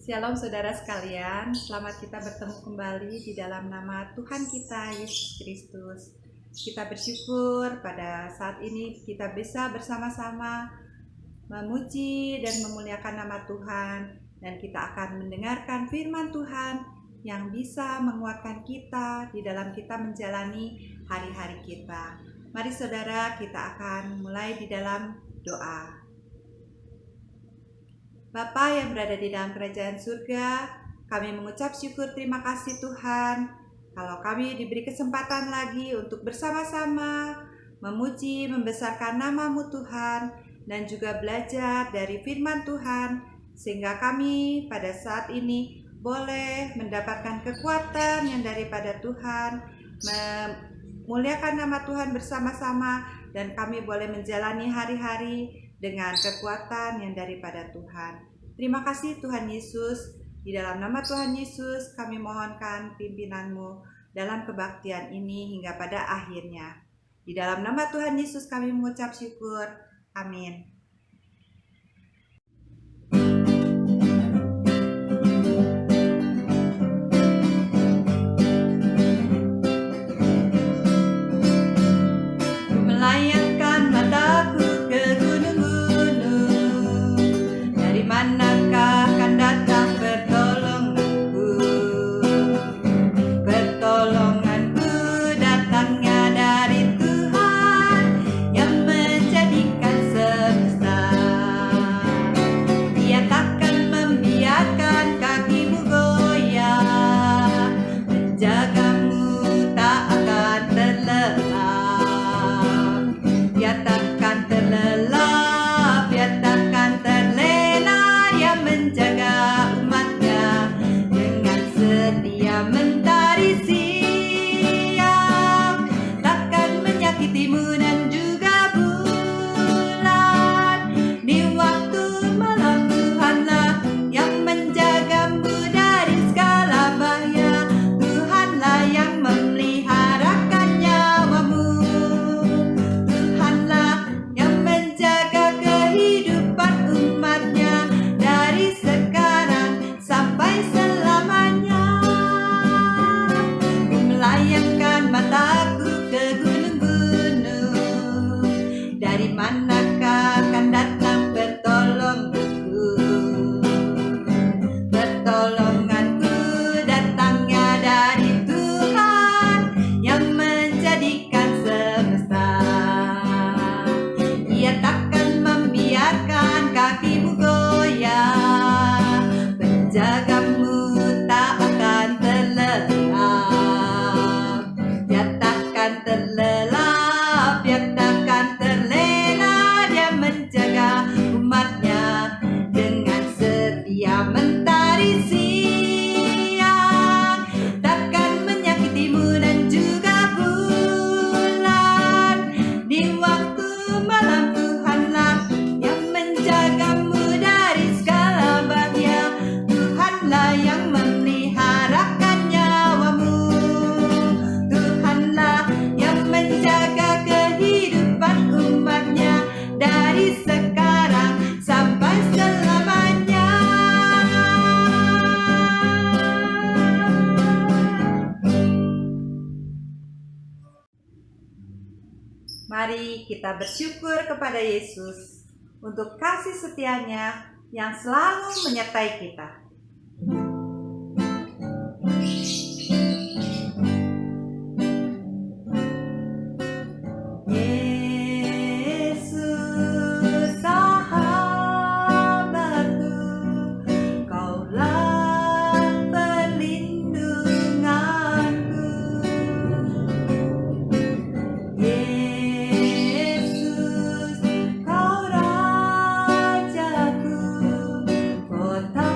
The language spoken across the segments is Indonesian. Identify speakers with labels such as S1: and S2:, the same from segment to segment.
S1: Shalom saudara sekalian, selamat kita bertemu kembali di dalam nama Tuhan kita Yesus Kristus. Kita bersyukur pada saat ini kita bisa bersama-sama memuji dan memuliakan nama Tuhan, dan kita akan mendengarkan firman Tuhan yang bisa menguatkan kita di dalam kita menjalani hari-hari kita. Mari saudara, kita akan mulai di dalam doa. Bapa yang berada di dalam kerajaan surga, kami mengucap syukur terima kasih Tuhan, kalau kami diberi kesempatan lagi untuk bersama-sama memuji, membesarkan nama-Mu Tuhan, dan juga belajar dari firman Tuhan, sehingga kami pada saat ini boleh mendapatkan kekuatan yang daripada Tuhan, memuliakan nama Tuhan bersama-sama, dan kami boleh menjalani hari-hari dengan kekuatan yang daripada Tuhan. Terima kasih Tuhan Yesus. Di dalam nama Tuhan Yesus kami mohonkan pimpinan-Mu dalam kebaktian ini hingga pada akhirnya. Di dalam nama Tuhan Yesus kami mengucap syukur. Amin. Melayangkan mataku ke gunung-gunung, dari manakah akan datang pertolonganku? Pertolonganku datangnya dari Tuhan yang menjadikan semesta. Dia takkan membiarkan kakimu goyah, menjagamu tak akan terlelap. Dia takkan terlelap, dia takkan terlena, yang menjaga umatnya dengan setia mentari siang. Takkan menyakitimu dan juga bulan, di waktu malam Tuhanlah yang menjagamu dari segala bahaya. Tuhanlah yang memeliharakan nyawamu. Tuhanlah yang menjaga kehidupan umatnya dari sekarang sampai selamanya. Ku melayangkan mataku ke gunung-gunung, dari manakah akan datang pertolonganku? Pertolonganku datangnya dari Tuhan yang menjadikan semesta. Ia takkan membiarkan kakimu goyah, menjagamu tak akan terlelap. Dia takkan terlelap, dia takkan terlena, dia menjaga umatnya dengan setia mentari siang. Takkan menyakitimu dan juga bulan, di waktu malam Tuhanlah yang menjagamu dari segala bahaya. Tuhanlah yang memeliharakan nyawamu. Tuhanlah yang menjaga kehidupan umatnya dari sekarang sampai selamanya. Mari kita bersyukur kepada Yesus untuk kasih setianya yang selalu menyertai kita. Yesus sahabatku, Kaulah perlindunganku. Yesus, Kau Rajaku, kota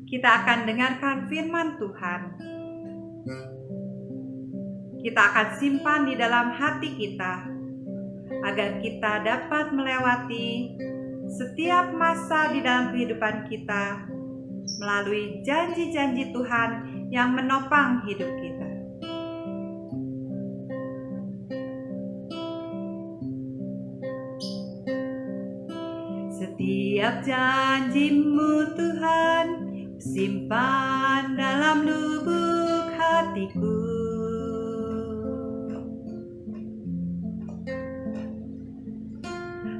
S1: kita akan dengarkan firman Tuhan. Kita akan simpan di dalam hati kita, agar kita dapat melewati setiap masa di dalam kehidupan kita melalui janji-janji Tuhan yang menopang hidup kita. Setiap janji-Mu Tuhan, simpan dalam lubuk hatiku.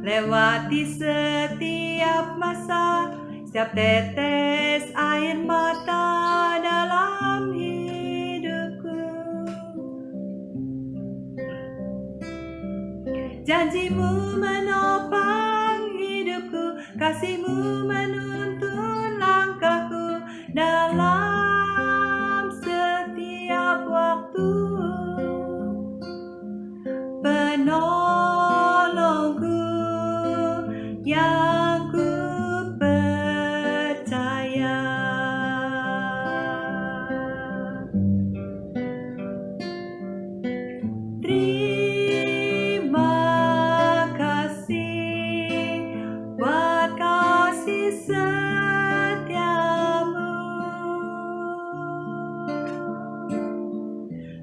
S1: Lewati setiap masa, setiap tetes air mata dalam hidupku. Janji-Mu menopang hidupku, kasih-Mu menuntun langkahku dalam setiap waktu. Penolongku yang ku percaya. Terima kasih buat kasih setiamu,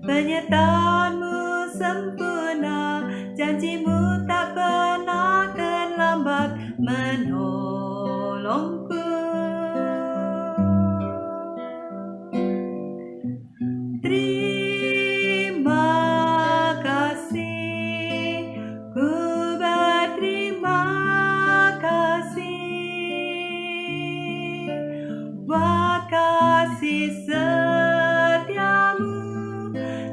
S1: penyertaan-Mu sempurna, janji-Mu tak pernah terlambat menolongku. Terima kasih, ku berterima kasih buat kasih setiamu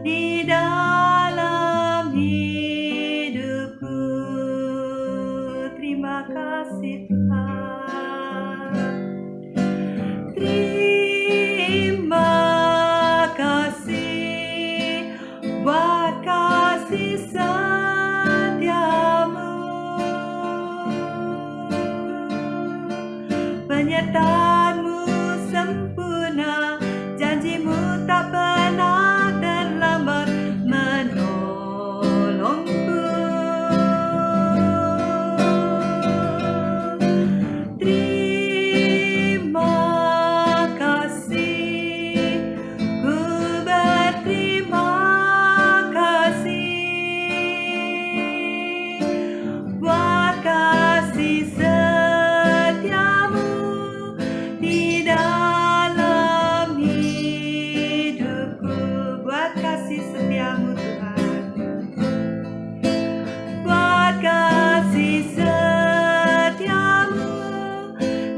S1: di dalam hidupku. Terima kasih Tuhan. Terima kasih buat kasih setiamu, penyertaan-Mu sempurna, janji-Mu tak pernah terlambat menolongku. Terima kasih, ku berterima kasih buat kasih setiamu di dalam hidupku. Buat kasih setiamu Tuhan, buat kasih setiamu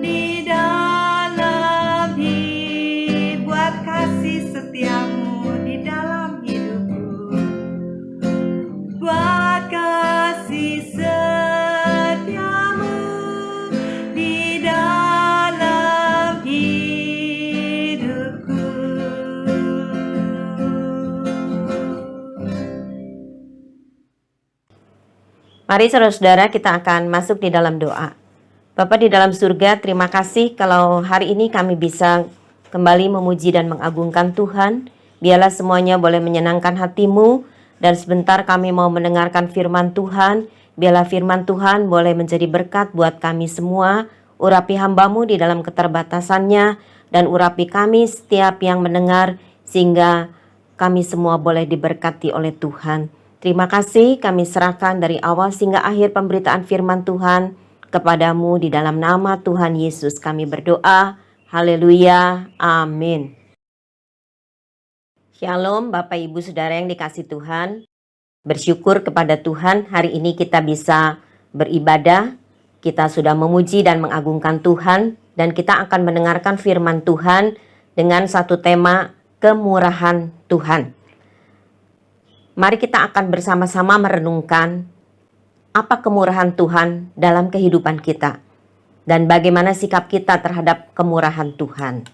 S1: di dalam hidup, buat kasih setiamu di dalam hidupku, buat kasih setiamu di dalam hidupku.
S2: Mari saudara-saudara, kita akan masuk di dalam doa. Bapa di dalam surga, terima kasih kalau hari ini kami bisa kembali memuji dan mengagungkan Tuhan. Biarlah semuanya boleh menyenangkan hati-Mu, dan sebentar kami mau mendengarkan firman Tuhan. Biarlah firman Tuhan boleh menjadi berkat buat kami semua. Urapi hamba-Mu di dalam keterbatasannya, dan urapi kami setiap yang mendengar, sehingga kami semua boleh diberkati oleh Tuhan. Terima kasih, kami serahkan dari awal hingga akhir pemberitaan firman Tuhan kepadamu di dalam nama Tuhan Yesus kami berdoa. Haleluya, amin. Shalom Bapak Ibu Saudara yang dikasih Tuhan. Bersyukur kepada Tuhan hari ini kita bisa beribadah. Kita sudah memuji dan mengagungkan Tuhan, dan kita akan mendengarkan firman Tuhan dengan satu tema kemurahan Tuhan. Mari kita akan bersama-sama merenungkan apa kemurahan Tuhan dalam kehidupan kita dan bagaimana sikap kita terhadap kemurahan Tuhan.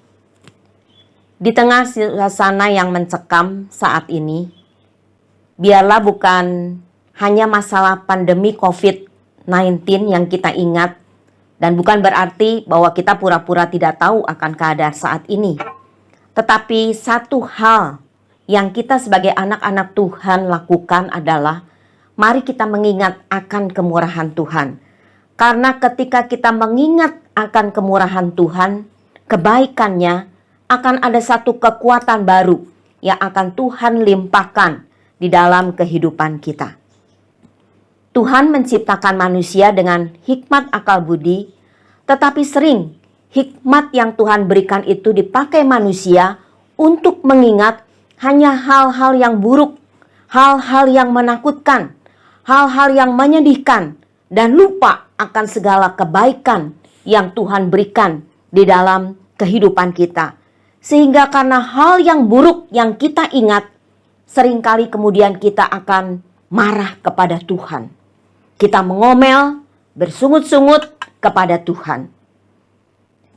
S2: Di tengah suasana yang mencekam saat ini, biarlah bukan hanya masalah pandemi COVID-19 yang kita ingat, Dan bukan berarti bahwa kita pura-pura tidak tahu akan keadaan saat ini. Tetapi satu hal yang kita sebagai anak-anak Tuhan lakukan adalah mari kita mengingat akan kemurahan Tuhan. Karena ketika kita mengingat akan kemurahan Tuhan, kebaikannya, akan ada satu kekuatan baru yang akan Tuhan limpahkan di dalam kehidupan kita. Tuhan menciptakan manusia dengan hikmat akal budi, tetapi sering hikmat yang Tuhan berikan itu dipakai manusia untuk mengingat hanya hal-hal yang buruk, hal-hal yang menakutkan, hal-hal yang menyedihkan, dan lupa akan segala kebaikan yang Tuhan berikan di dalam kehidupan kita. Sehingga karena hal yang buruk yang kita ingat, seringkali kemudian kita akan marah kepada Tuhan. Kita mengomel, bersungut-sungut kepada Tuhan.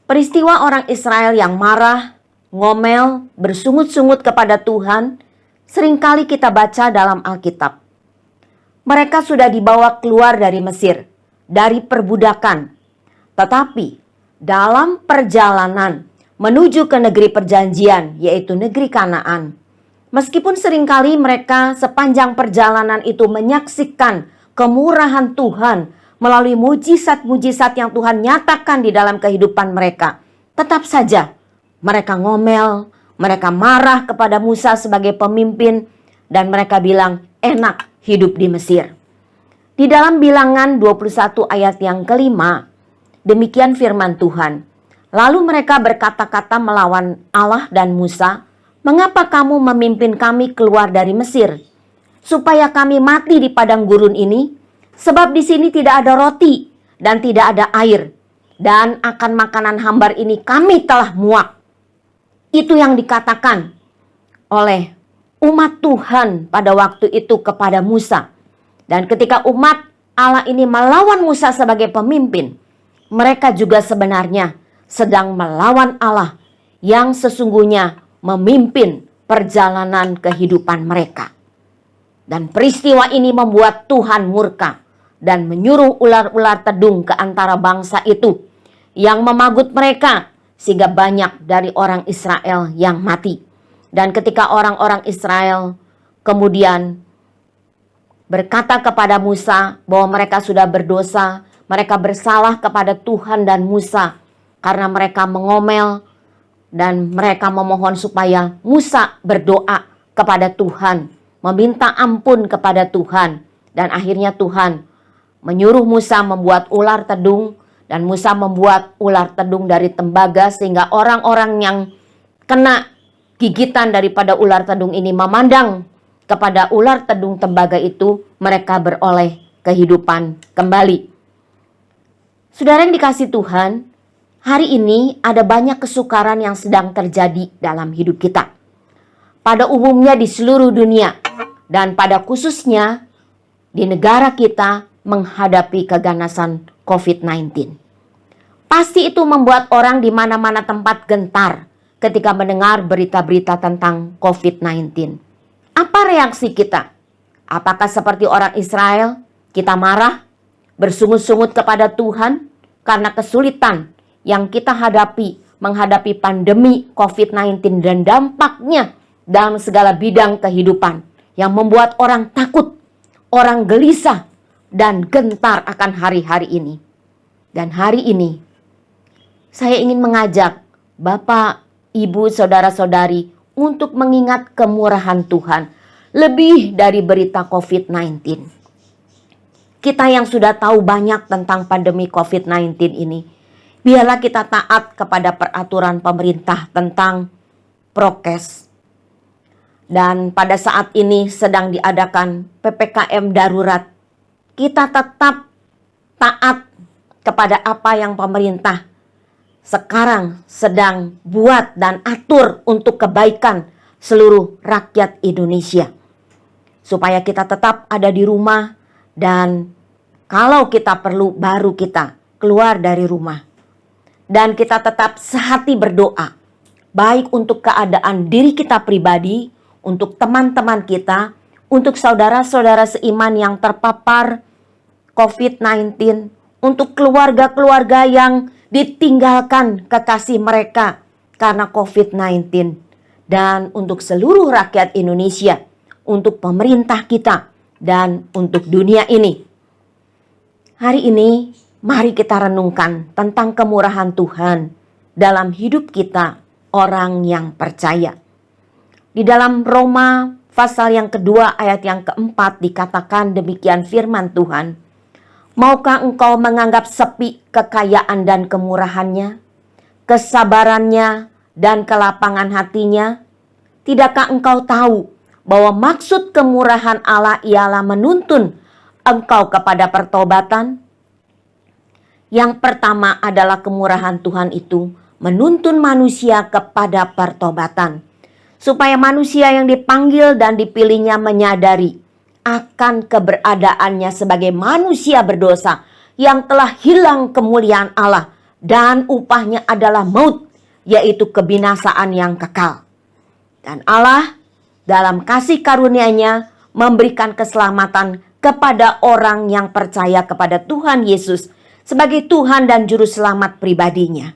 S2: Peristiwa orang Israel yang marah, ngomel, bersungut-sungut kepada Tuhan, seringkali kita baca dalam Alkitab. Mereka sudah dibawa keluar dari Mesir, dari perbudakan. Tetapi dalam perjalanan menuju ke negeri perjanjian, yaitu negeri Kanaan, meskipun seringkali mereka sepanjang perjalanan itu menyaksikan kemurahan Tuhan melalui mujizat-mujizat yang Tuhan nyatakan di dalam kehidupan mereka, tetap saja mereka ngomel, mereka marah kepada Musa sebagai pemimpin, dan mereka bilang enak hidup di Mesir. Di dalam Bilangan 21 ayat yang kelima, demikian firman Tuhan. Lalu mereka berkata-kata melawan Allah dan Musa, "Mengapa kamu memimpin kami keluar dari Mesir? Supaya kami mati di padang gurun ini? Sebab di sini tidak ada roti dan tidak ada air. Dan akan makanan hambar ini kami telah muak." Itu yang dikatakan oleh umat Tuhan pada waktu itu kepada Musa. Dan ketika umat Allah ini melawan Musa sebagai pemimpin, mereka juga sebenarnya sedang melawan Allah yang sesungguhnya memimpin perjalanan kehidupan mereka. Dan peristiwa ini membuat Tuhan murka dan menyuruh ular-ular tedung ke antara bangsa itu yang memagut mereka sehingga banyak dari orang Israel yang mati. Dan ketika orang-orang Israel kemudian berkata kepada Musa bahwa mereka sudah berdosa, mereka bersalah kepada Tuhan dan Musa karena mereka mengomel, dan mereka memohon supaya Musa berdoa kepada Tuhan, meminta ampun kepada Tuhan. Dan akhirnya Tuhan menyuruh Musa membuat ular tedung, dan Musa membuat ular tedung dari tembaga sehingga orang-orang yang kena gigitan daripada ular tedung ini memandang kepada ular tedung tembaga itu, mereka beroleh kehidupan kembali. Saudara yang dikasihi Tuhan, hari ini ada banyak kesukaran yang sedang terjadi dalam hidup kita. Pada umumnya di seluruh dunia, dan pada khususnya di negara kita menghadapi keganasan COVID-19. Pasti itu membuat orang di mana-mana tempat gentar ketika mendengar berita-berita tentang COVID-19. Apa reaksi kita? Apakah seperti orang Israel, kita marah, bersungut-sungut kepada Tuhan karena kesulitan yang kita hadapi menghadapi pandemi COVID-19 dan dampaknya dalam segala bidang kehidupan yang membuat orang takut, orang gelisah, dan gentar akan hari-hari ini. Dan hari ini, saya ingin mengajak Bapak, Ibu, Saudara-saudari untuk mengingat kemurahan Tuhan lebih dari berita COVID-19. Kita yang sudah tahu banyak tentang pandemi COVID-19 ini, biarlah kita taat kepada peraturan pemerintah tentang prokes. Dan pada saat ini sedang diadakan PPKM darurat, kita tetap taat kepada apa yang pemerintah sekarang sedang buat dan atur untuk kebaikan seluruh rakyat Indonesia. Supaya kita tetap ada di rumah, dan kalau kita perlu baru kita keluar dari rumah. Dan kita tetap sehati berdoa, baik untuk keadaan diri kita pribadi, untuk teman-teman kita, untuk saudara-saudara seiman yang terpapar COVID-19, untuk keluarga-keluarga yang ditinggalkan kekasih mereka karena COVID-19, dan untuk seluruh rakyat Indonesia, untuk pemerintah kita, dan untuk dunia ini. Hari ini, mari kita renungkan tentang kemurahan Tuhan dalam hidup kita, orang yang percaya. Di dalam Roma pasal yang kedua ayat yang keempat dikatakan demikian firman Tuhan. Maukah engkau menganggap sepi kekayaan dan kemurahannya, kesabarannya dan kelapangan hatinya? Tidakkah engkau tahu bahwa maksud kemurahan Allah ialah menuntun engkau kepada pertobatan? Yang pertama adalah kemurahan Tuhan itu menuntun manusia kepada pertobatan, supaya manusia yang dipanggil dan dipilihnya menyadari akan keberadaannya sebagai manusia berdosa yang telah hilang kemuliaan Allah, dan upahnya adalah maut, yaitu kebinasaan yang kekal. Dan Allah dalam kasih karunia-Nya memberikan keselamatan kepada orang yang percaya kepada Tuhan Yesus sebagai Tuhan dan Juru Selamat pribadinya.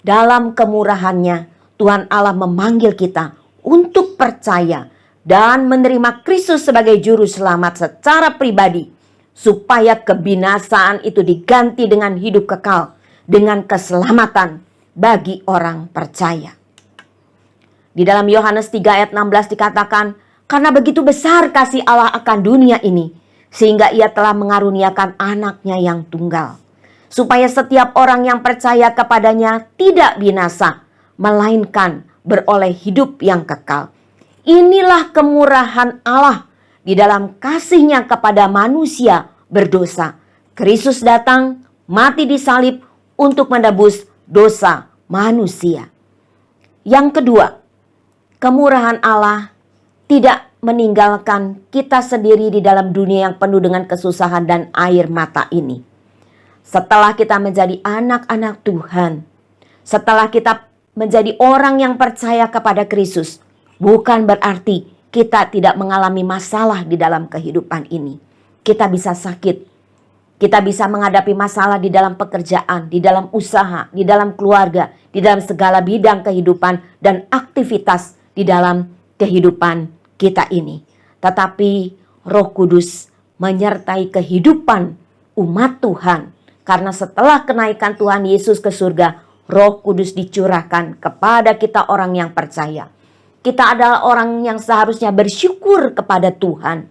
S2: Dalam kemurahan-Nya, Tuhan Allah memanggil kita untuk percaya dan menerima Kristus sebagai Juru Selamat secara pribadi, supaya kebinasaan itu diganti dengan hidup kekal, dengan keselamatan bagi orang percaya. Di dalam Yohanes 3 ayat 16 dikatakan, karena begitu besar kasih Allah akan dunia ini, sehingga Ia telah mengaruniakan anaknya yang tunggal, supaya setiap orang yang percaya kepadanya tidak binasa, melainkan beroleh hidup yang kekal. Inilah kemurahan Allah di dalam kasih-Nya kepada manusia berdosa. Kristus datang, mati di salib untuk menebus dosa manusia. Yang kedua, kemurahan Allah tidak meninggalkan kita sendiri di dalam dunia yang penuh dengan kesusahan dan air mata ini. Setelah kita menjadi anak-anak Tuhan, setelah kita menjadi orang yang percaya kepada Kristus, bukan berarti kita tidak mengalami masalah di dalam kehidupan ini. Kita bisa sakit, kita bisa menghadapi masalah di dalam pekerjaan, di dalam usaha, di dalam keluarga, di dalam segala bidang kehidupan dan aktivitas di dalam kehidupan kita ini. Tetapi Roh Kudus menyertai kehidupan umat Tuhan, karena setelah kenaikan Tuhan Yesus ke surga, Roh Kudus dicurahkan kepada kita orang yang percaya. Kita adalah orang yang seharusnya bersyukur kepada Tuhan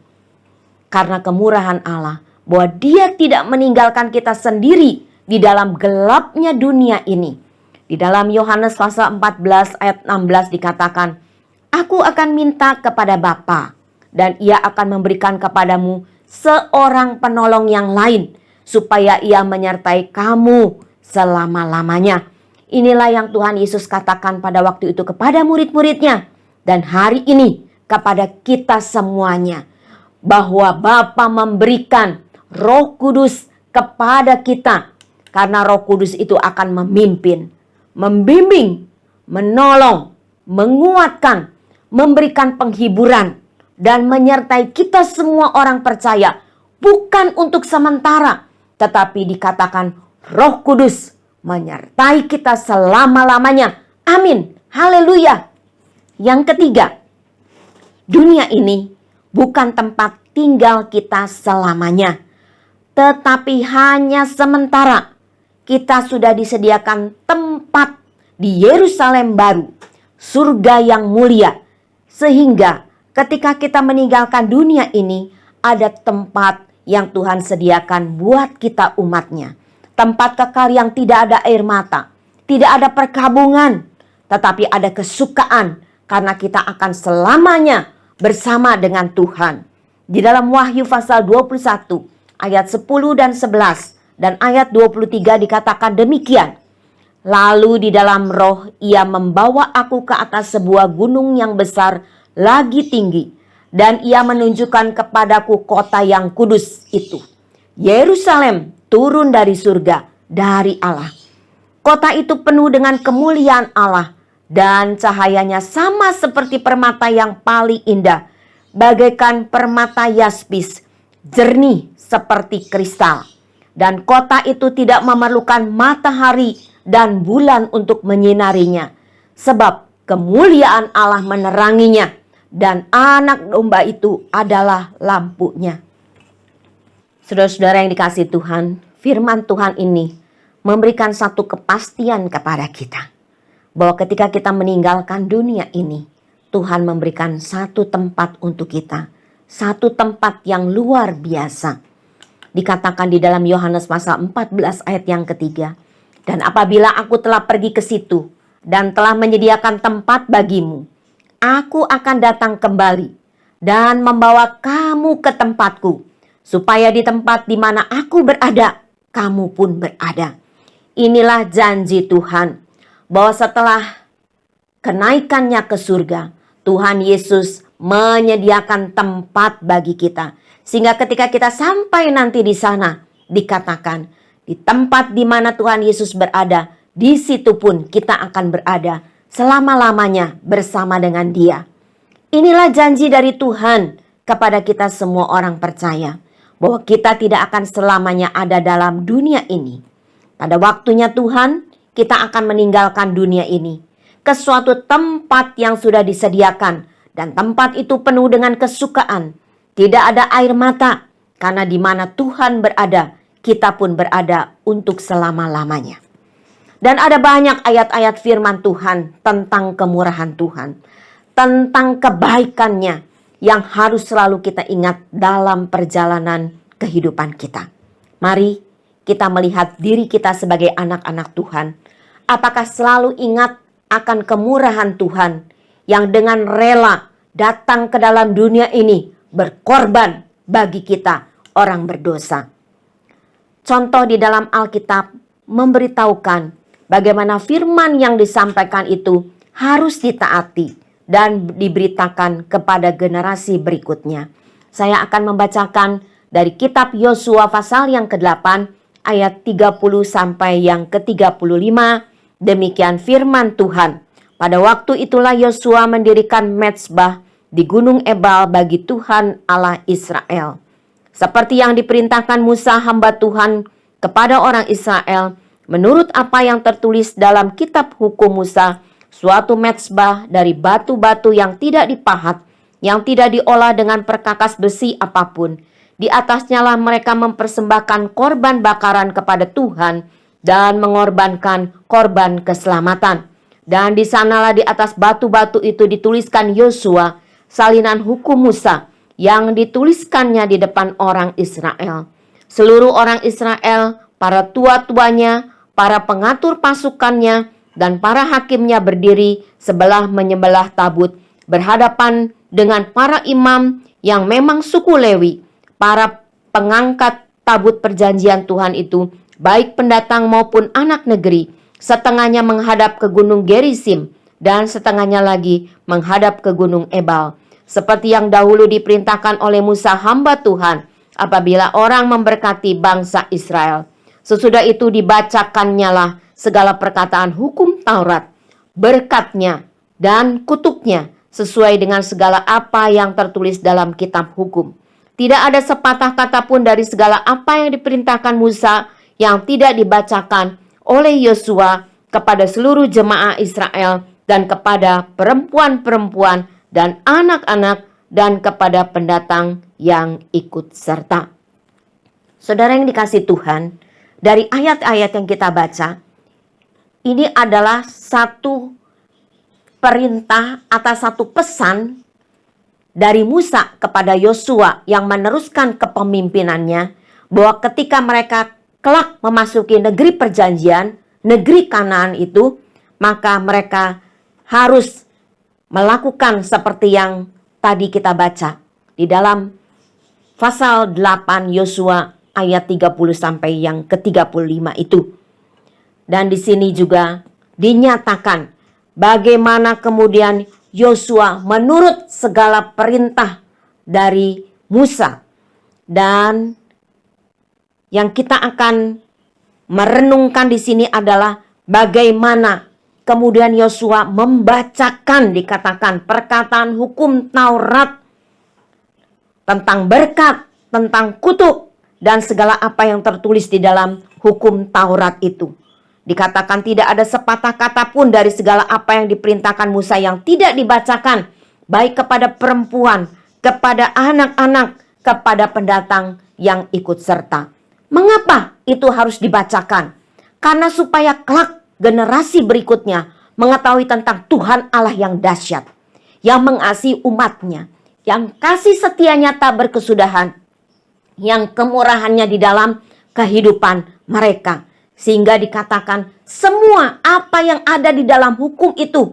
S2: karena kemurahan Allah, bahwa Dia tidak meninggalkan kita sendiri di dalam gelapnya dunia ini. Di dalam Yohanes pasal 14 ayat 16 dikatakan, Aku akan minta kepada Bapa, dan Ia akan memberikan kepadamu seorang penolong yang lain, supaya Ia menyertai kamu selama-lamanya. Inilah yang Tuhan Yesus katakan pada waktu itu kepada murid-muridnya, dan hari ini kepada kita semuanya, bahwa Bapa memberikan Roh Kudus kepada kita, karena Roh Kudus itu akan memimpin, membimbing, menolong, menguatkan, memberikan penghiburan, dan menyertai kita semua orang percaya, bukan untuk sementara, tetapi dikatakan Roh Kudus menyertai kita selama-lamanya. Amin. Haleluya. Yang ketiga, dunia ini bukan tempat tinggal kita selamanya, tetapi hanya sementara. Kita sudah disediakan tempat di Yerusalem baru, surga yang mulia, sehingga ketika kita meninggalkan dunia ini, ada tempat yang Tuhan sediakan buat kita umatnya. Tempat kekal yang tidak ada air mata, tidak ada perkabungan, tetapi ada kesukaan, karena kita akan selamanya bersama dengan Tuhan. Di dalam Wahyu pasal 21 ayat 10 dan 11 dan ayat 23 dikatakan demikian. Lalu di dalam roh Ia membawa aku ke atas sebuah gunung yang besar lagi tinggi, dan Ia menunjukkan kepadaku kota yang kudus itu, Yerusalem, turun dari surga, dari Allah. Kota itu penuh dengan kemuliaan Allah, dan cahayanya sama seperti permata yang paling indah, bagaikan permata yaspis, jernih seperti kristal. dan kota itu tidak memerlukan matahari dan bulan untuk menyinarinya, sebab kemuliaan Allah meneranginya, dan anak domba itu adalah lampunya. Saudara-saudara yang dikasihi Tuhan, firman Tuhan ini memberikan satu kepastian kepada kita, bahwa ketika kita meninggalkan dunia ini, Tuhan memberikan satu tempat untuk kita, satu tempat yang luar biasa. Dikatakan di dalam Yohanes pasal 14 ayat yang ketiga, dan apabila aku telah pergi ke situ dan telah menyediakan tempat bagimu, aku akan datang kembali dan membawa kamu ke tempatku, supaya di tempat di mana aku berada, kamu pun berada. Inilah janji Tuhan, bahwa setelah kenaikannya ke surga, Tuhan Yesus menyediakan tempat bagi kita. Sehingga ketika kita sampai nanti di sana, dikatakan di tempat di mana Tuhan Yesus berada, di situ pun kita akan berada selama-lamanya bersama dengan Dia. Inilah janji dari Tuhan kepada kita semua orang percaya, bahwa kita tidak akan selamanya ada dalam dunia ini. Pada waktunya Tuhan, kita akan meninggalkan dunia ini ke suatu tempat yang sudah disediakan, dan tempat itu penuh dengan kesukaan. Tidak ada air mata, karena di mana Tuhan berada, kita pun berada untuk selama-lamanya. Dan ada banyak ayat-ayat firman Tuhan tentang kemurahan Tuhan, tentang kebaikannya yang harus selalu kita ingat dalam perjalanan kehidupan kita. Mari kita melihat diri kita sebagai anak-anak Tuhan. Apakah selalu ingat akan kemurahan Tuhan yang dengan rela datang ke dalam dunia ini, berkorban bagi kita orang berdosa. Contoh di dalam Alkitab memberitahukan bagaimana firman yang disampaikan itu harus ditaati dan diberitakan kepada generasi berikutnya. Saya akan membacakan dari kitab Yosua pasal yang ke-8 ayat 30 sampai yang ke-35. Demikian firman Tuhan. Pada waktu itulah Yosua mendirikan mezbah di Gunung Ebal bagi Tuhan Allah Israel, seperti yang diperintahkan Musa hamba Tuhan kepada orang Israel, menurut apa yang tertulis dalam kitab hukum Musa, suatu mezbah dari batu-batu yang tidak dipahat, yang tidak diolah dengan perkakas besi apapun. Di atasnya lah mereka mempersembahkan korban bakaran kepada Tuhan dan mengorbankan korban keselamatan. Dan di sanalah di atas batu-batu itu dituliskan Yosua, salinan hukum Musa yang dituliskannya di depan orang Israel. Seluruh orang Israel, para tua-tuanya, para pengatur pasukannya, dan para hakimnya berdiri sebelah menyembelah tabut, berhadapan dengan para imam yang memang suku Lewi, para pengangkat tabut perjanjian Tuhan itu, baik pendatang maupun anak negeri. Setengahnya menghadap ke gunung Gerisim, dan setengahnya lagi menghadap ke gunung Ebal, seperti yang dahulu diperintahkan oleh Musa hamba Tuhan apabila orang memberkati bangsa Israel. Sesudah itu dibacakannya lah segala perkataan hukum Taurat, berkatnya dan kutuknya, sesuai dengan segala apa yang tertulis dalam kitab hukum. Tidak ada sepatah kata pun dari segala apa yang diperintahkan Musa yang tidak dibacakan oleh Yosua kepada seluruh jemaah Israel dan kepada perempuan-perempuan dan anak-anak dan kepada pendatang yang ikut serta. Saudara yang dikasihi Tuhan, dari ayat-ayat yang kita baca, ini adalah satu perintah atau satu pesan dari Musa kepada Yosua yang meneruskan kepemimpinannya, bahwa ketika mereka kelak memasuki negeri perjanjian, negeri Kanaan itu, maka mereka harus melakukan seperti yang tadi kita baca di dalam pasal 8 Yosua ayat 30 sampai yang ke-35 itu. Dan di sini juga dinyatakan bagaimana kemudian Yosua menurut segala perintah dari Musa. Dan yang kita akan merenungkan di sini adalah bagaimana kemudian Yosua membacakan, dikatakan, perkataan hukum Taurat tentang berkat, tentang kutuk, dan segala apa yang tertulis di dalam hukum Taurat itu. Dikatakan tidak ada sepatah kata pun dari segala apa yang diperintahkan Musa yang tidak dibacakan, baik kepada perempuan, kepada anak-anak, kepada pendatang yang ikut serta. Mengapa itu harus dibacakan? Karena supaya kelak generasi berikutnya mengetahui tentang Tuhan Allah yang dahsyat, yang mengasihi umatnya, yang kasih setianya tak berkesudahan, yang kemurahannya di dalam kehidupan mereka. Sehingga dikatakan semua apa yang ada di dalam hukum itu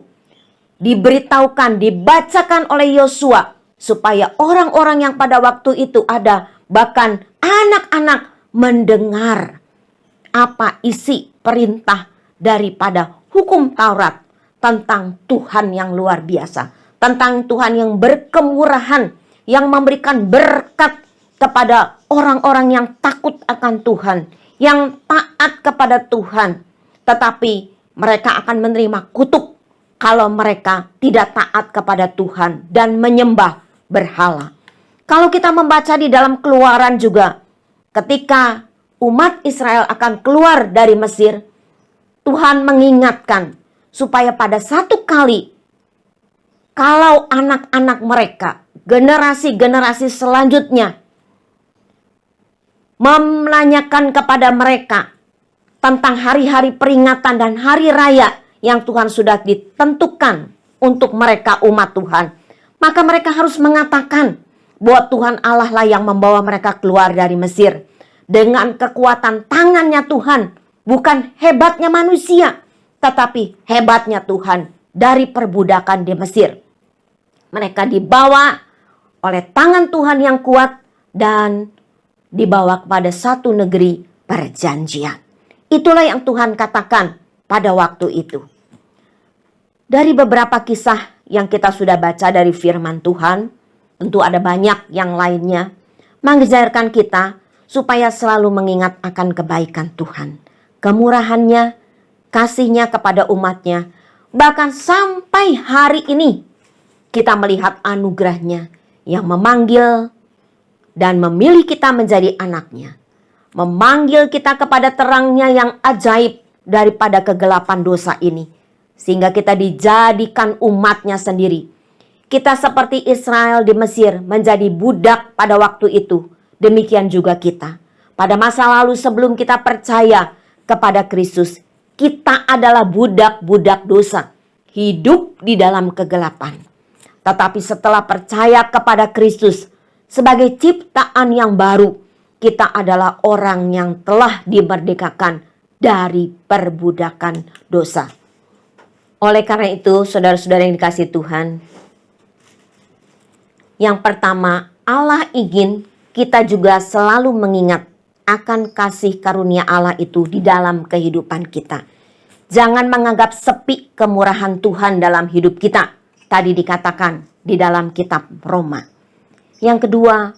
S2: diberitahukan, dibacakan oleh Yosua, supaya orang-orang yang pada waktu itu ada, bahkan anak-anak, mendengar apa isi perintah daripada hukum Taurat tentang Tuhan yang luar biasa, tentang Tuhan yang berkemurahan, yang memberikan berkat kepada orang-orang yang takut akan Tuhan, yang taat kepada Tuhan. Tetapi mereka akan menerima kutuk kalau mereka tidak taat kepada Tuhan dan menyembah berhala. Kalau kita membaca di dalam Keluaran juga, ketika umat Israel akan keluar dari Mesir, Tuhan mengingatkan supaya pada satu kali, kalau anak-anak mereka, generasi-generasi selanjutnya, menanyakan kepada mereka tentang hari-hari peringatan dan hari raya yang Tuhan sudah ditentukan untuk mereka umat Tuhan, maka mereka harus mengatakan bahwa Tuhan Allah lah yang membawa mereka keluar dari Mesir dengan kekuatan tangannya Tuhan, bukan hebatnya manusia, tetapi hebatnya Tuhan dari perbudakan di Mesir. Mereka dibawa oleh tangan Tuhan yang kuat dan dibawa kepada satu negeri perjanjian. Itulah yang Tuhan katakan pada waktu itu. Dari beberapa kisah yang kita sudah baca dari firman Tuhan, tentu ada banyak yang lainnya, mengajarkan kita supaya selalu mengingat akan kebaikan Tuhan, kemurahannya, kasihnya kepada umatnya. Bahkan sampai hari ini kita melihat anugerahnya yang memanggil dan memilih kita menjadi anaknya, memanggil kita kepada terangnya yang ajaib daripada kegelapan dosa ini, sehingga kita dijadikan umatnya sendiri. Kita seperti Israel di Mesir menjadi budak pada waktu itu, demikian juga kita. Pada masa lalu sebelum kita percaya kepada Kristus, kita adalah budak-budak dosa, hidup di dalam kegelapan. Tetapi setelah percaya kepada Kristus sebagai ciptaan yang baru, kita adalah orang yang telah dimerdekakan dari perbudakan dosa. Oleh karena itu, saudara-saudara yang dikasihi Tuhan, yang pertama, Allah ingin kita juga selalu mengingat akan kasih karunia Allah itu di dalam kehidupan kita. Jangan menganggap sepi kemurahan Tuhan dalam hidup kita. Tadi dikatakan di dalam kitab Roma. Yang kedua,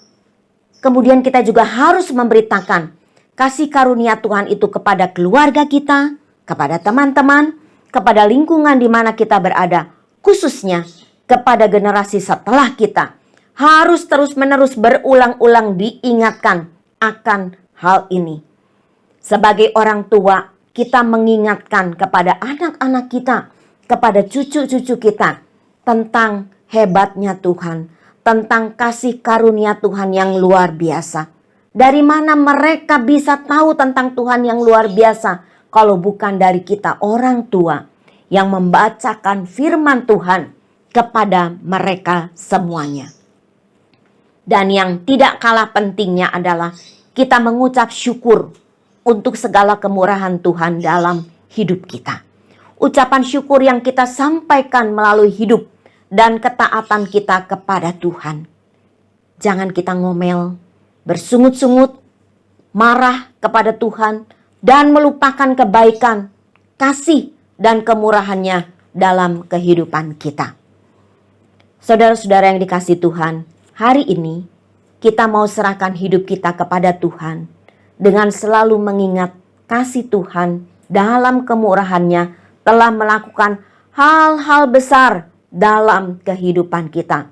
S2: kemudian kita juga harus memberitakan kasih karunia Tuhan itu kepada keluarga kita, kepada teman-teman, kepada lingkungan di mana kita berada, khususnya kepada generasi setelah kita. Harus terus-menerus berulang-ulang diingatkan akan hal ini. Sebagai orang tua, kita mengingatkan kepada anak-anak kita, kepada cucu-cucu kita tentang hebatnya Tuhan, tentang kasih karunia Tuhan yang luar biasa. Dari mana mereka bisa tahu tentang Tuhan yang luar biasa kalau bukan dari kita orang tua yang membacakan firman Tuhan kepada mereka semuanya. Dan yang tidak kalah pentingnya adalah kita mengucap syukur untuk segala kemurahan Tuhan dalam hidup kita. Ucapan syukur yang kita sampaikan melalui hidup dan ketaatan kita kepada Tuhan. Jangan kita ngomel, bersungut-sungut, marah kepada Tuhan, dan melupakan kebaikan, kasih, dan kemurahannya dalam kehidupan kita. Saudara-saudara yang dikasihi Tuhan, hari ini kita mau serahkan hidup kita kepada Tuhan dengan selalu mengingat kasih Tuhan dalam kemurahannya telah melakukan hal-hal besar dalam kehidupan kita.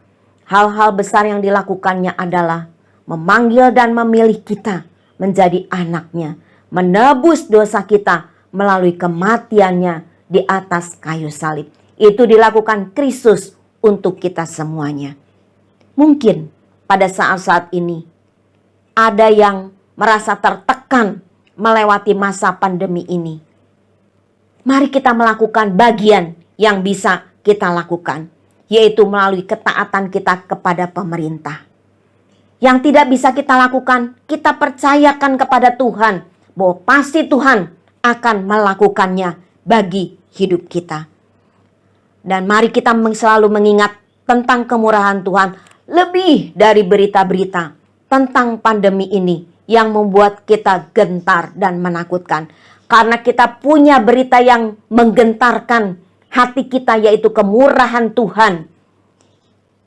S2: Hal-hal besar yang dilakukannya adalah memanggil dan memilih kita menjadi anaknya, menebus dosa kita melalui kematiannya di atas kayu salib. Itu dilakukan Kristus untuk kita semuanya. Mungkin pada saat-saat ini ada yang merasa tertekan melewati masa pandemi ini. Mari kita melakukan bagian yang bisa kita lakukan, yaitu melalui ketaatan kita kepada pemerintah. Yang tidak bisa kita lakukan, kita percayakan kepada Tuhan bahwa pasti Tuhan akan melakukannya bagi hidup kita. Dan mari kita selalu mengingat tentang kemurahan Tuhan lebih dari berita-berita tentang pandemi ini yang membuat kita gentar dan menakutkan. Karena kita punya berita yang menggentarkan hati kita, yaitu kemurahan Tuhan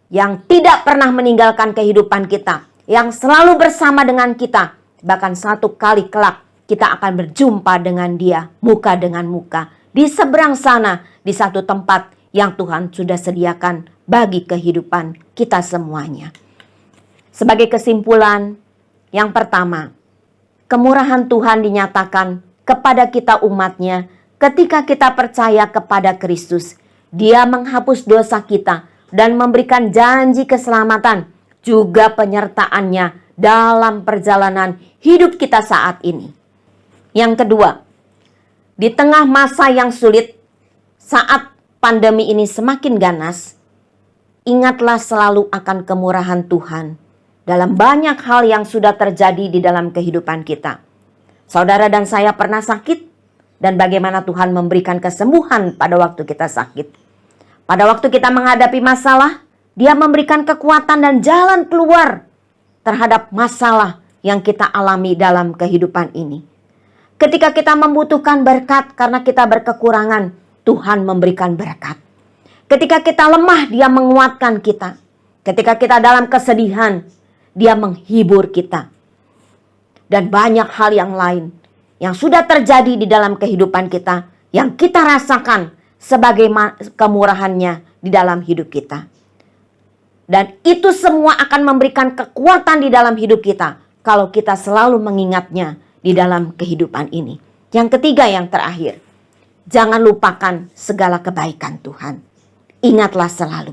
S2: yang tidak pernah meninggalkan kehidupan kita, yang selalu bersama dengan kita. Bahkan satu kali kelak kita akan berjumpa dengan Dia muka dengan muka di seberang sana, di satu tempat yang Tuhan sudah sediakan bagi kehidupan kita semuanya. Sebagai kesimpulan, yang pertama, kemurahan Tuhan dinyatakan kepada kita umatnya ketika kita percaya kepada Kristus. Dia menghapus dosa kita dan memberikan janji keselamatan, juga penyertaannya dalam perjalanan hidup kita saat ini. Yang kedua, di tengah masa yang sulit, saat pandemi ini semakin ganas, ingatlah selalu akan kemurahan Tuhan dalam banyak hal yang sudah terjadi di dalam kehidupan kita. Saudara dan saya pernah sakit, dan bagaimana Tuhan memberikan kesembuhan pada waktu kita sakit. Pada waktu kita menghadapi masalah, Dia memberikan kekuatan dan jalan keluar terhadap masalah yang kita alami dalam kehidupan ini. Ketika kita membutuhkan berkat karena kita berkekurangan, Tuhan memberikan berkat. Ketika kita lemah, Dia menguatkan kita. Ketika kita dalam kesedihan, Dia menghibur kita. Dan banyak hal yang lain yang sudah terjadi di dalam kehidupan kita, yang kita rasakan sebagai kemurahannya di dalam hidup kita. Dan itu semua akan memberikan kekuatan di dalam hidup kita kalau kita selalu mengingatnya di dalam kehidupan ini. Yang ketiga, yang terakhir, jangan lupakan segala kebaikan Tuhan. Ingatlah selalu,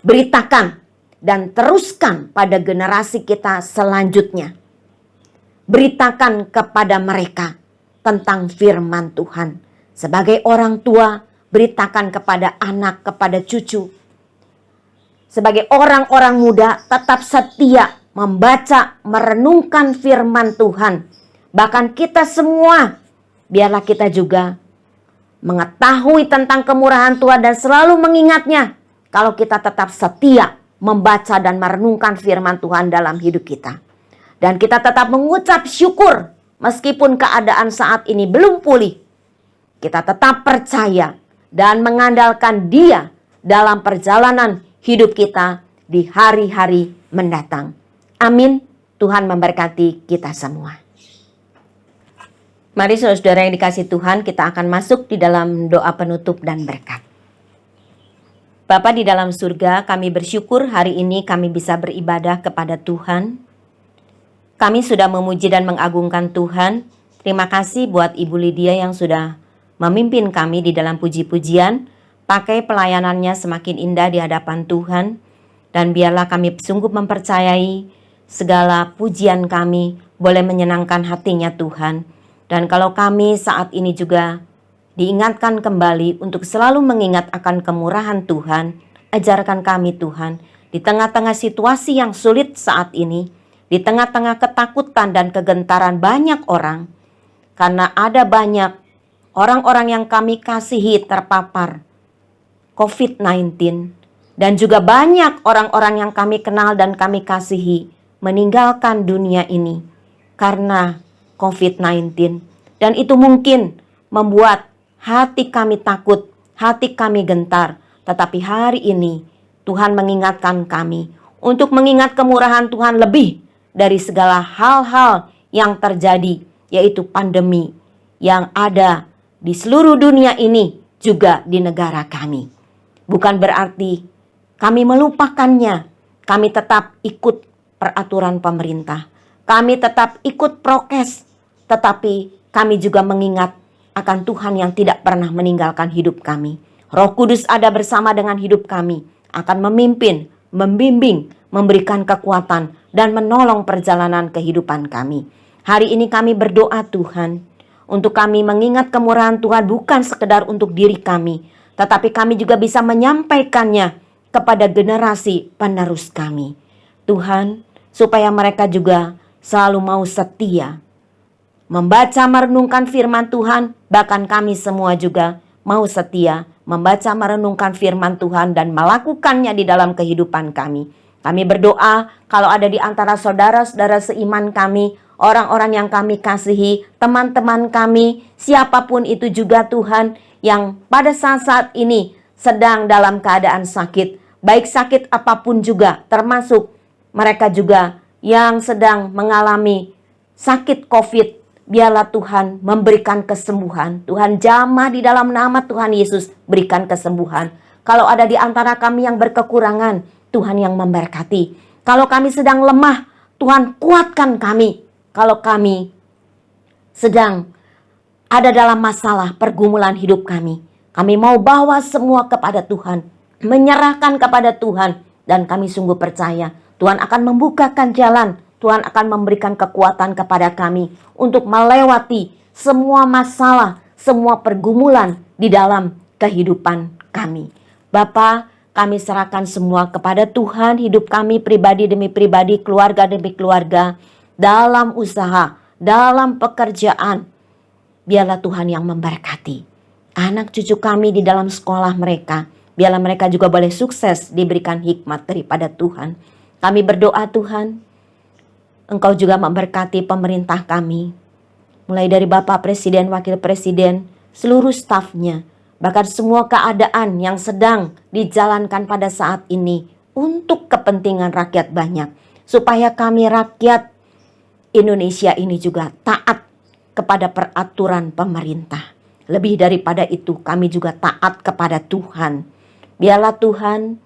S2: beritakan dan teruskan pada generasi kita selanjutnya. Beritakan kepada mereka tentang firman Tuhan. Sebagai orang tua, beritakan kepada anak, kepada cucu. Sebagai orang-orang muda, tetap setia membaca, merenungkan firman Tuhan. Bahkan kita semua, biarlah kita juga mengetahui tentang kemurahan Tuhan dan selalu mengingatnya. Kalau kita tetap setia membaca dan merenungkan firman Tuhan dalam hidup kita. Dan kita tetap mengucap syukur meskipun keadaan saat ini belum pulih. Kita tetap percaya dan mengandalkan Dia dalam perjalanan hidup kita di hari-hari mendatang. Amin. Tuhan memberkati kita semua. Mari saudara yang dikasihi Tuhan, kita akan masuk di dalam doa penutup dan berkat. Bapa di dalam surga, kami bersyukur hari ini kami bisa beribadah kepada Tuhan. Kami sudah memuji dan mengagungkan Tuhan. Terima kasih buat Ibu Lydia yang sudah memimpin kami di dalam puji-pujian. Pakai pelayanannya semakin indah di hadapan Tuhan. Dan biarlah kami sungguh mempercayai segala pujian kami boleh menyenangkan hatinya Tuhan. Dan kalau kami saat ini juga diingatkan kembali untuk selalu mengingat akan kemurahan Tuhan, ajarkan kami Tuhan di tengah-tengah situasi yang sulit saat ini, di tengah-tengah ketakutan dan kegentaran banyak orang, karena ada banyak orang-orang yang kami kasihi terpapar COVID-19, dan juga banyak orang-orang yang kami kenal dan kami kasihi meninggalkan dunia ini karena COVID-19. Dan itu mungkin membuat hati kami takut, hati kami gentar. Tetapi hari ini Tuhan mengingatkan kami untuk mengingat kemurahan Tuhan lebih dari segala hal-hal yang terjadi, yaitu pandemi yang ada di seluruh dunia ini, juga di negara kami. Bukan berarti kami melupakannya, kami tetap ikut peraturan pemerintah. Kami tetap ikut prokes, tetapi kami juga mengingat akan Tuhan yang tidak pernah meninggalkan hidup kami. Roh Kudus ada bersama dengan hidup kami, akan memimpin, membimbing, memberikan kekuatan, dan menolong perjalanan kehidupan kami. Hari ini kami berdoa Tuhan, untuk kami mengingat kemurahan Tuhan bukan sekedar untuk diri kami, tetapi kami juga bisa menyampaikannya kepada generasi penerus kami. Tuhan, supaya mereka juga selalu mau setia membaca merenungkan firman Tuhan, bahkan kami semua juga mau setia membaca merenungkan firman Tuhan dan melakukannya di dalam kehidupan kami. Kami berdoa kalau ada di antara saudara-saudara seiman kami, orang-orang yang kami kasihi, teman-teman kami, siapapun itu juga Tuhan, yang pada saat-saat ini sedang dalam keadaan sakit, baik sakit apapun juga, termasuk mereka juga yang sedang mengalami sakit COVID, biarlah Tuhan memberikan kesembuhan. Tuhan jamah di dalam nama Tuhan Yesus, berikan kesembuhan. Kalau ada di antara kami yang berkekurangan, Tuhan yang memberkati. Kalau kami sedang lemah, Tuhan kuatkan kami. Kalau kami sedang ada dalam masalah pergumulan hidup kami, kami mau bawa semua kepada Tuhan, menyerahkan kepada Tuhan, dan kami sungguh percaya Tuhan akan membukakan jalan. Tuhan akan memberikan kekuatan kepada kami untuk melewati semua masalah, semua pergumulan di dalam kehidupan kami. Bapa, kami serahkan semua kepada Tuhan, hidup kami pribadi demi pribadi, keluarga demi keluarga, dalam usaha, dalam pekerjaan. Biarlah Tuhan yang memberkati anak cucu kami di dalam sekolah mereka. Biarlah mereka juga boleh sukses, diberikan hikmat daripada Tuhan. Kami berdoa Tuhan, Engkau juga memberkati pemerintah kami, mulai dari Bapak Presiden, Wakil Presiden, seluruh stafnya, bahkan semua keadaan yang sedang dijalankan pada saat ini untuk kepentingan rakyat banyak, supaya kami rakyat Indonesia ini juga taat kepada peraturan pemerintah. Lebih daripada itu, kami juga taat kepada Tuhan. Biarlah Tuhan,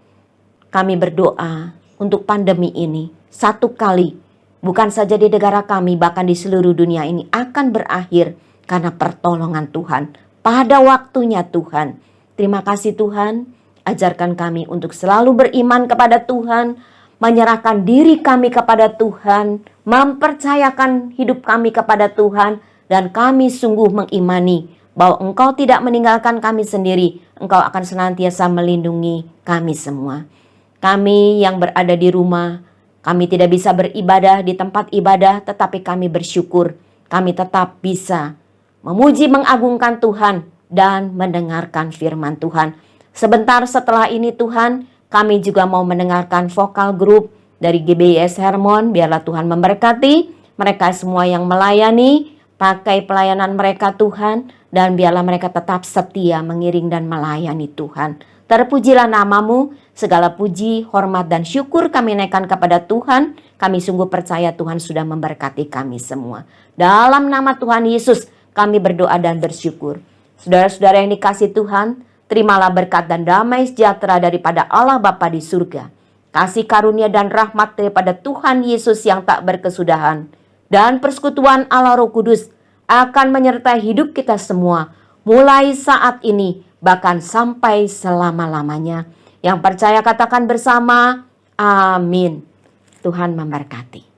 S2: kami berdoa untuk pandemi ini satu kali, bukan saja di negara kami, bahkan di seluruh dunia ini akan berakhir karena pertolongan Tuhan. Pada waktunya Tuhan. Terima kasih Tuhan, ajarkan kami untuk selalu beriman kepada Tuhan, menyerahkan diri kami kepada Tuhan, mempercayakan hidup kami kepada Tuhan, dan kami sungguh mengimani bahwa Engkau tidak meninggalkan kami sendiri. Engkau akan senantiasa melindungi kami semua. Kami yang berada di rumah, kami tidak bisa beribadah di tempat ibadah, tetapi kami bersyukur. Kami tetap bisa memuji, mengagungkan Tuhan, dan mendengarkan firman Tuhan. Sebentar setelah ini Tuhan, kami juga mau mendengarkan vokal grup dari GBIS Hermon. Biarlah Tuhan memberkati mereka semua yang melayani, pakai pelayanan mereka Tuhan, dan biarlah mereka tetap setia mengiring dan melayani Tuhan. Terpujilah namamu, segala puji, hormat, dan syukur kami naikkan kepada Tuhan. Kami sungguh percaya Tuhan sudah memberkati kami semua. Dalam nama Tuhan Yesus kami berdoa dan bersyukur. Saudara-saudara yang dikasihi Tuhan, terimalah berkat dan damai sejahtera daripada Allah Bapa di surga, kasih karunia dan rahmat daripada Tuhan Yesus yang tak berkesudahan, dan persekutuan Allah Roh Kudus akan menyertai hidup kita semua, mulai saat ini bahkan sampai selama-lamanya. Yang percaya katakan bersama, amin. Tuhan memberkati.